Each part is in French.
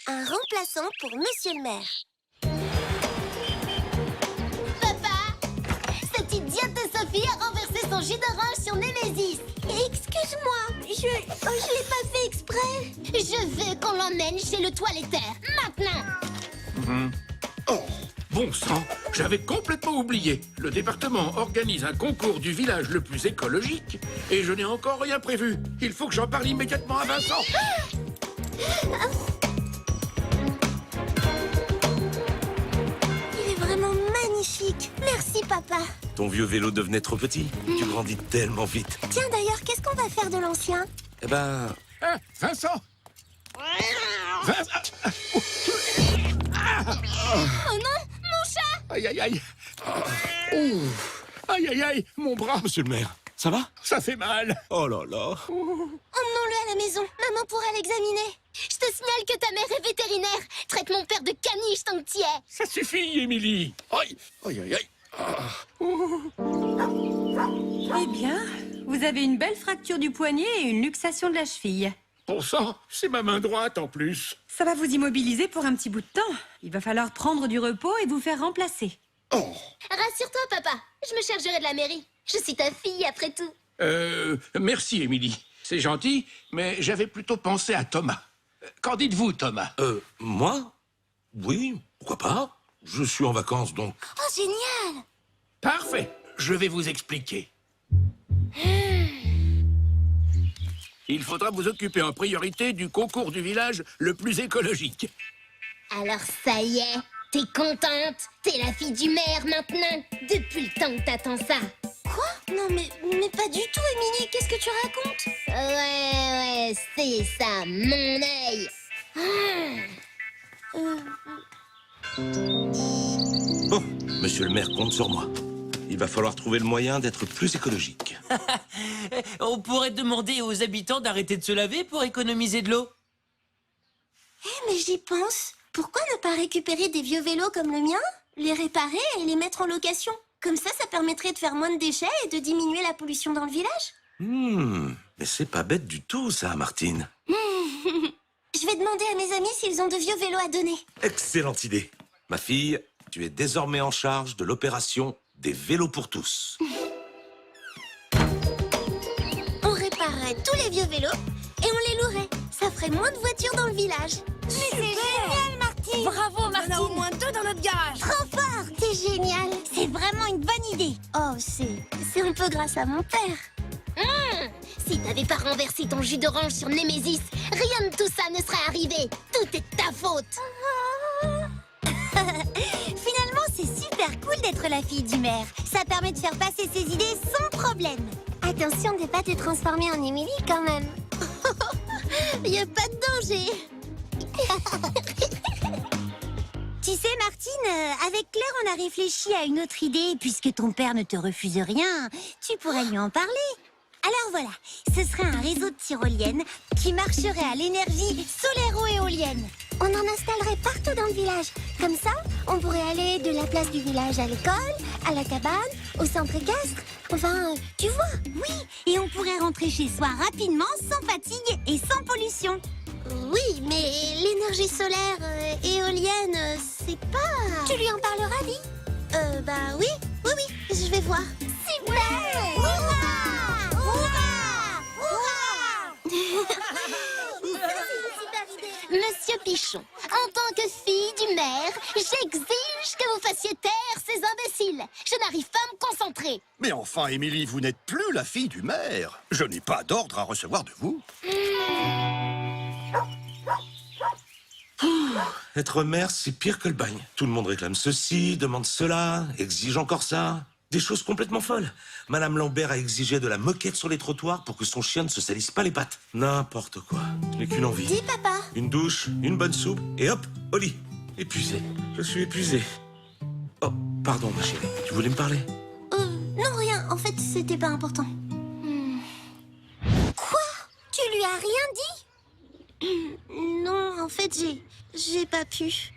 Un remplaçant pour Monsieur le maire. Papa, cette idiote de Sophie a renversé son jus d'orange sur Némésis. Excuse-moi, je l'ai pas fait exprès. Je veux qu'on l'emmène chez le toiletteur, maintenant. Oh, bon sang, j'avais complètement oublié. Le département organise un concours du village le plus écologique et je n'ai encore rien prévu. Il faut que j'en parle immédiatement à Vincent. Il est vraiment magnifique. Merci, papa. Ton vieux vélo devenait trop petit. Tu grandis tellement vite. Tiens, d'ailleurs, qu'est-ce qu'on va faire de l'ancien? Eh ben... Ah, Vincent Vincent Oh non, mon chat! Aïe, aïe, aïe. Aïe, aïe, aïe, mon bras. Monsieur le maire, ça va? Ça fait mal. Oh là là. Emmenons-le à la maison. Maman pourra l'examiner. Je te signale que ta mère est vétérinaire. Traite mon père de caniche tant que t'y es. Ça suffit, Émilie. Aïe, aïe, aïe, aïe. Eh bien, vous avez une belle fracture du poignet et une luxation de la cheville. Bon sang, c'est ma main droite en plus. Ça va vous immobiliser pour un petit bout de temps. Il va falloir prendre du repos et vous faire remplacer. Oh. Rassure-toi, papa. Je me chargerai de la mairie. Je suis ta fille, après tout. Merci, Émilie. C'est gentil, mais j'avais plutôt pensé à Thomas. Qu'en dites-vous, Thomas? Moi? Oui, pourquoi pas? Je suis en vacances, donc... Oh, génial! Parfait. Je vais vous expliquer. Il faudra vous occuper en priorité du concours du village le plus écologique. Alors ça y est, t'es contente? T'es la fille du maire maintenant? Depuis le temps que t'attends ça. Quoi? Non, mais pas du tout, Émilie. Qu'est-ce que tu racontes? Ouais, c'est ça, mon œil. Bon, monsieur le maire compte sur moi. Il va falloir trouver le moyen d'être plus écologique. On pourrait demander aux habitants d'arrêter de se laver pour économiser de l'eau. Mais j'y pense. Pourquoi ne pas récupérer des vieux vélos comme le mien, les réparer et les mettre en location? Comme ça permettrait de faire moins de déchets et de diminuer la pollution dans le village. Mais c'est pas bête du tout, ça, Martine. Je vais demander à mes amis s'ils ont de vieux vélos à donner. Excellente idée. Ma fille, tu es désormais en charge de l'opération des vélos pour tous. On réparerait tous les vieux vélos et on les louerait. Ça ferait moins de voitures dans le village. Mais c'est génial, Martine! Bravo, Martine! On a au moins 2 dans notre garage. Trop fort! C'est génial! C'est vraiment une bonne idée. Oh, c'est un peu grâce à mon père. Si t'avais pas renversé ton jus d'orange sur Némésis, rien de tout ça ne serait arrivé. Tout est de ta faute. Finalement, c'est super cool d'être la fille du maire. Ça permet de faire passer ses idées sans problème. Attention de ne pas te transformer en Émilie quand même. Y a pas de danger. Tu sais, Martine, avec Claire, on a réfléchi à une autre idée. Puisque ton père ne te refuse rien, tu pourrais lui en parler. Alors voilà, ce serait un réseau de tyroliennes qui marcherait à l'énergie solaire-éolienne. On en installerait partout dans le village. Comme ça, on pourrait aller de la place du village à l'école, à la cabane, au centre équestre. Enfin, tu vois. Oui, et on pourrait rentrer chez soi rapidement, sans fatigue et sans pollution. Oui, mais l'énergie solaire éolienne, c'est pas... Tu lui en parleras, Vie? Bah oui, je vais voir. Super! Hurrah! Hurrah! Hurrah! C'est une super idée. Monsieur Pichon, en tant que fille du maire, j'exige que vous fassiez taire ces imbéciles. Je n'arrive pas à me concentrer. Mais enfin, Émilie, vous n'êtes plus la fille du maire. Je n'ai pas d'ordre à recevoir de vous. Être maire, c'est pire que le bagne. Tout le monde réclame ceci, demande cela, exige encore ça. Des choses complètement folles. Madame Lambert a exigé de la moquette sur les trottoirs pour que son chien ne se salisse pas les pattes. N'importe quoi. Je n'ai qu'une envie. Dis, papa. Une douche, une bonne soupe, et hop, au lit. Épuisé. Je suis épuisé. Oh, pardon, ma chérie. Tu voulais me parler? Non, rien. En fait, c'était pas important. Quoi? Tu lui as rien dit? Non, en fait, j'ai pas pu.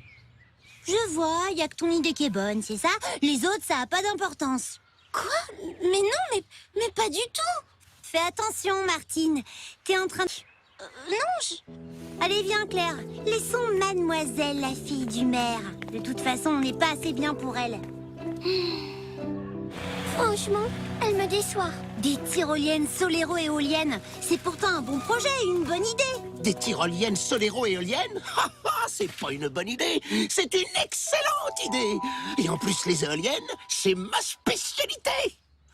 Je vois, y a que ton idée qui est bonne, c'est ça? Les autres, ça a pas d'importance. Quoi? Mais non, mais pas du tout. Fais attention, Martine. T'es en train de... Allez, viens, Claire. Laissons mademoiselle, la fille du maire. De toute façon, on n'est pas assez bien pour elle. Franchement, elle me déçoit. Des tyroliennes soléro-éoliennes, c'est pourtant un bon projet, une bonne idée. Des tyroliennes soléro-éoliennes? C'est pas une bonne idée, c'est une excellente idée. Et en plus, les éoliennes, c'est ma spécialité.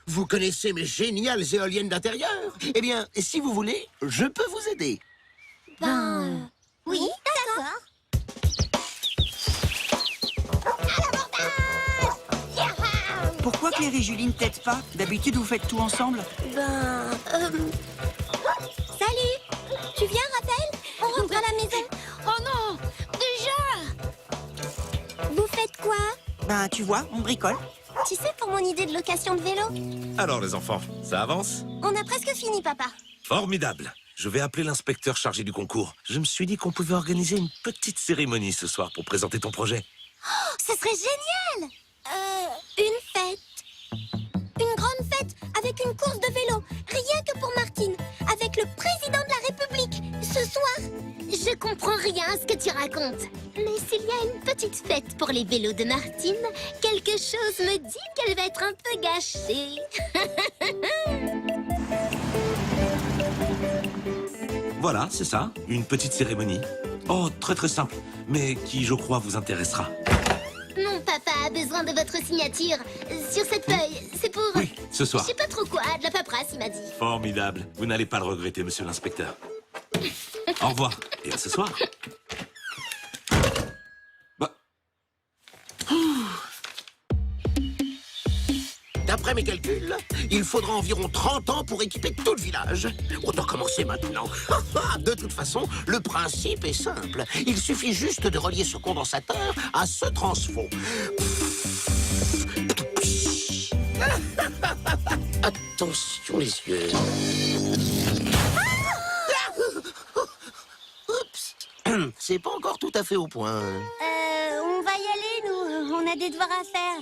Vous connaissez mes géniales éoliennes d'intérieur? Eh bien, si vous voulez, je peux vous aider. Oui, d'accord. Pourquoi Claire et Julie ne t'aident pas? D'habitude, vous faites tout ensemble. Salut. Tu viens, Raphaël? On rentre à la maison. Oh non, déjà! Vous faites quoi? Tu vois, on bricole. Tu sais, pour mon idée de location de vélo, Alors, les enfants, ça avance? on a presque fini, papa. Formidable. Je vais appeler l'inspecteur chargé du concours. Je me suis dit qu'on pouvait organiser une petite cérémonie ce soir pour présenter ton projet. Oh, ce serait génial. Une fête. Une grande fête avec une course de vélo. Rien que pour Martine. Avec le président de la République. Ce soir. Je comprends rien à ce que tu racontes. Mais s'il y a une petite fête pour les vélos de Martine, quelque chose me dit qu'elle va être un peu gâchée. Voilà, c'est ça, une petite cérémonie. Oh, très très simple, mais qui, je crois, vous intéressera. Mon papa a besoin de votre signature sur cette feuille. C'est pour... Oui, ce soir. Je sais pas trop quoi, de la paperasse, il m'a dit. Formidable. Vous n'allez pas le regretter, monsieur l'inspecteur. Au revoir, et à ce soir. Bah, D'après mes calculs, il faudra environ 30 ans pour équiper tout le village. Autant commencer maintenant. De toute façon, le principe est simple. Il suffit juste de relier ce condensateur à ce transfo. Attention les yeux. Oups. C'est pas encore tout à fait au point. On va y aller, nous. On a des devoirs à faire.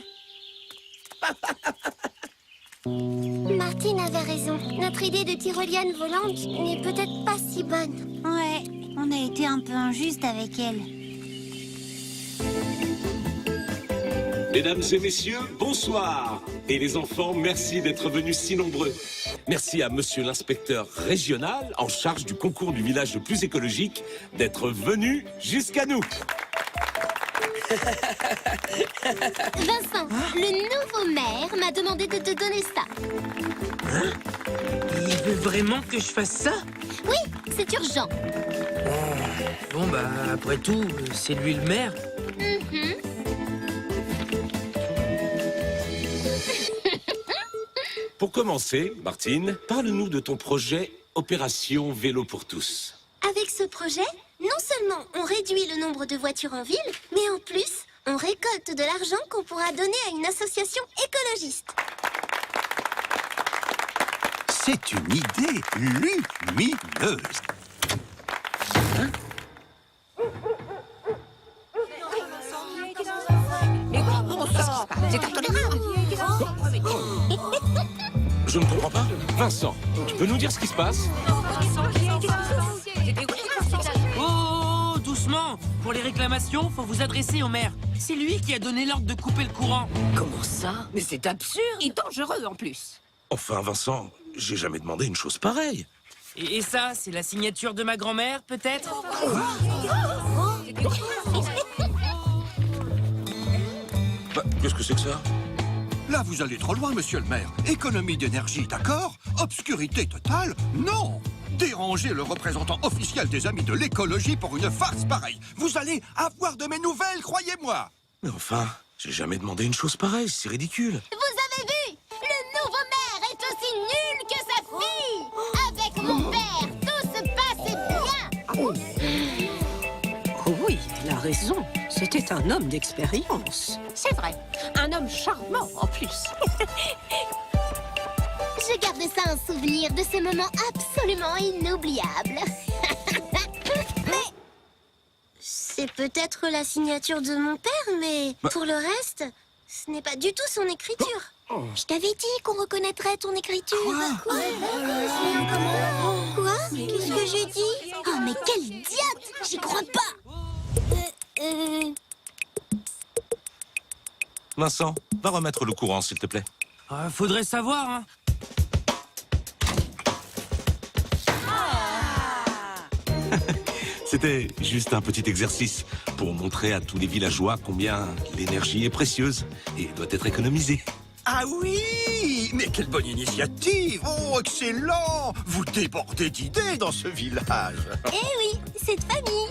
Martine avait raison. Notre idée de tyrolienne volante n'est peut-être pas si bonne. Ouais, on a été un peu injuste avec elle. Mesdames et messieurs, bonsoir. Et les enfants, merci d'être venus si nombreux. Merci à monsieur l'inspecteur régional en charge du concours du village le plus écologique d'être venu jusqu'à nous. Vincent, le nouveau maire m'a demandé de te donner ça. Il veut vraiment que je fasse ça? Oui, c'est urgent. Bon, bah, après tout, c'est lui le maire. Pour commencer, Martine, parle-nous de ton projet Opération Vélo pour tous. Avec ce projet, non seulement on réduit le nombre de voitures en ville, mais en plus, on récolte de l'argent qu'on pourra donner à une association écologiste. C'est une idée lumineuse. Je ne comprends pas. Vincent, tu peux nous dire ce qui se passe? Oh, doucement. Pour les réclamations, faut vous adresser au maire. C'est lui qui a donné l'ordre de couper le courant. Comment ça? Mais c'est absurde et dangereux en plus. Enfin, Vincent, j'ai jamais demandé une chose pareille. Et ça, c'est la signature de ma grand-mère, peut-être? Enfin, qu'est-ce que c'est que ça? Là, vous allez trop loin, monsieur le maire. Économie d'énergie, d'accord. Obscurité totale, non. Déranger le représentant officiel des Amis de l'écologie pour une farce pareille. Vous allez avoir de mes nouvelles, croyez-moi. Mais enfin, j'ai jamais demandé une chose pareille, c'est ridicule. Vous avez vu? Le nouveau maire est aussi nul que sa fille. Avec mon père, tout se passait bien. Oh oui, il a raison. C'était un homme d'expérience. C'est vrai. Un homme charmant, en plus. Je garde ça en souvenir de ces moments absolument inoubliables. C'est peut-être la signature de mon père, mais pour le reste, ce n'est pas du tout son écriture. Je t'avais dit qu'on reconnaîtrait ton écriture. Quoi? Qu'est-ce que j'ai dit? Oh, mais quelle idiote! J'y crois pas! Vincent, va remettre le courant, s'il te plaît. Faudrait savoir, hein. C'était juste un petit exercice pour montrer à tous les villageois combien l'énergie est précieuse et doit être économisée. Ah oui, mais quelle bonne initiative. Oh, excellent. Vous débordez d'idées dans ce village. Eh oui, cette famille.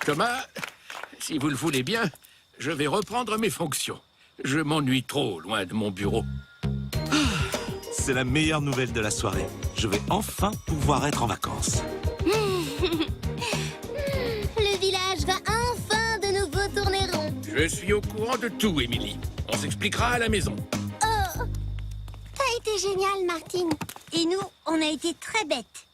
Thomas, si vous le voulez bien, je vais reprendre mes fonctions. Je m'ennuie trop loin de mon bureau. C'est la meilleure nouvelle de la soirée. Je vais enfin pouvoir être en vacances. Le village va enfin de nouveau tourner rond. Je suis au courant de tout, Émilie. On s'expliquera à la maison. Oh, t'as été génial, Martine. Et nous, on a été très bêtes.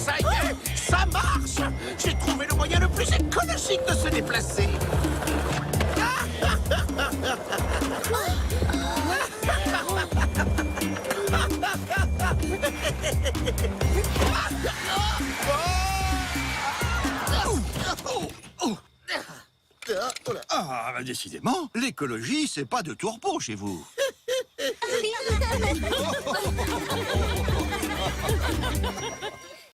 Ça y est, ça marche. J'ai trouvé le moyen le plus écologique de se déplacer. Ah, bah, décidément, l'écologie, c'est pas de tourpeau chez vous.